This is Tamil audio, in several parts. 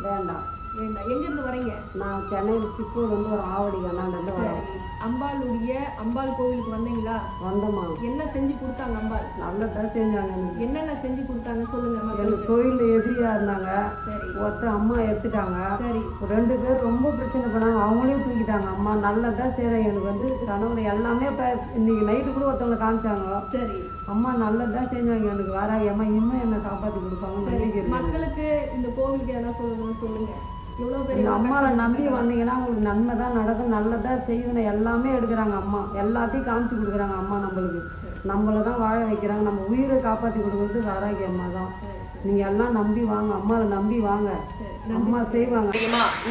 வேண்டாம். எங்க இருந்து வரீங்க? நான் சென்னையில் சிக்கூர்ல இருந்து ஒரு ஆவடி கண்ணாண்டு வரேன். அம்பாள் கோவிலுக்கு வந்தீங்களா? வந்தோமா. என்ன செஞ்சு கொடுத்தாங்க அம்பாள்? நல்லதான் செஞ்சாங்க. என்னென்ன செஞ்சு கொடுத்தாங்க சொல்லுங்க. எனக்கு கோயில்ல எதிரியா இருந்தாங்க. ஒருத்தர் அம்மா எடுத்துட்டாங்க. சரி. 2 பேர் ரொம்ப பிரச்சனை பண்ணாங்க, அவங்களையும் தூக்கிட்டாங்க. அம்மா நல்லதான் செய்யறேன். எனக்கு வந்து கனவுல எல்லாமே இப்ப இன்னைக்கு நைட்டு கூட ஒருத்தவங்களை காமிச்சாங்க. சரி. அம்மா நல்லதான் செஞ்சாங்க. எனக்கு வராங்க அம்மா இன்னும் என்ன காப்பாத்தி கொடுப்பாங்க. மக்களுக்கு இந்த கோவிலுக்கு என்ன சொல்லணும்னு சொல்லுங்க. அம்மாவை நம்பி வந்தீங்கன்னா உங்களுக்கு நன்மை தான் நடக்கும், நல்லதா செய்யணும். எல்லாமே எடுக்கிறாங்க அம்மா, எல்லாத்தையும் காமிச்சு கொடுக்குறாங்க அம்மா. நம்மளை தான் வாழ வைக்கிறாங்க. நம்ம உயிரை காப்பாற்றி கொடுக்குறது வாராகி அம்மா தான். நீங்க எல்லாம் நம்பி வாங்க, அம்மாவை நம்பி வாங்க, அம்மா செய்வாங்க.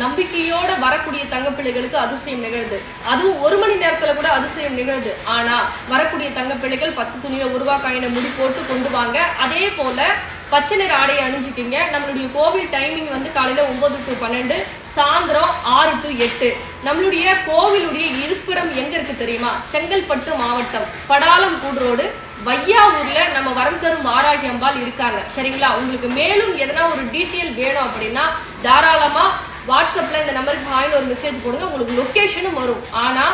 நம்பிக்கையோட வரக்கூடிய தங்கப்பிள்ளைகளுக்கு அதிசயம் நிகழ்து. அதுவும் 1 மணி நேரத்துல கூட அதிசயம் நிகழ்து. ஆனா வரக்கூடிய தங்கப்பிள்ளைகள் பச்சை துணியில உருவாக்காயின முடி போட்டு கொண்டு வாங்க. அதே போல பச்சை நிற ஆடையை அணிஞ்சுக்கிங்க. நம்மளுடைய கோவில் டைமிங் வந்து காலையில 9 to 12, சாயந்தரம் 6 to 8. நம்மளுடைய கோவிலுடைய இருப்பிடம் எங்க இருக்கு தெரியுமா? செங்கல்பட்டு மாவட்டம், படாலம் கூடுரோடு, வையாவூர்ல நம்ம வரம் தரும் வாராகி அம்பாள் இருக்காங்க. சரிங்களா? உங்களுக்கு மேலும் எதனா ஒரு டீட்டெயில் வேணும் அப்படின்னா தாராளமா வாட்ஸ்அப்ல இந்த நம்பருக்கு ஹாய்னு ஒரு மெசேஜ் போடுங்க. உங்களுக்கு லொகேஷனும் வரும். ஆனா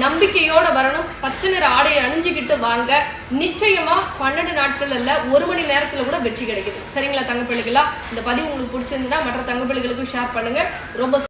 நம்பிக்கையோட வரணும். பச்சை நிற ஆடையை அணிஞ்சுக்கிட்டு வாங்க. நிச்சயமா 12 நாட்கள் இல்ல, 1 மணி நேரத்துல கூட வெற்றி கிடைக்குது. சரிங்களா தங்கப்பிள்ளைகளா? இந்த பதிவு உங்களுக்கு பிடிச்சிருந்தா மற்ற தங்கப்பிள்ளைகளுக்கும் ஷேர் பண்ணுங்க. ரொம்ப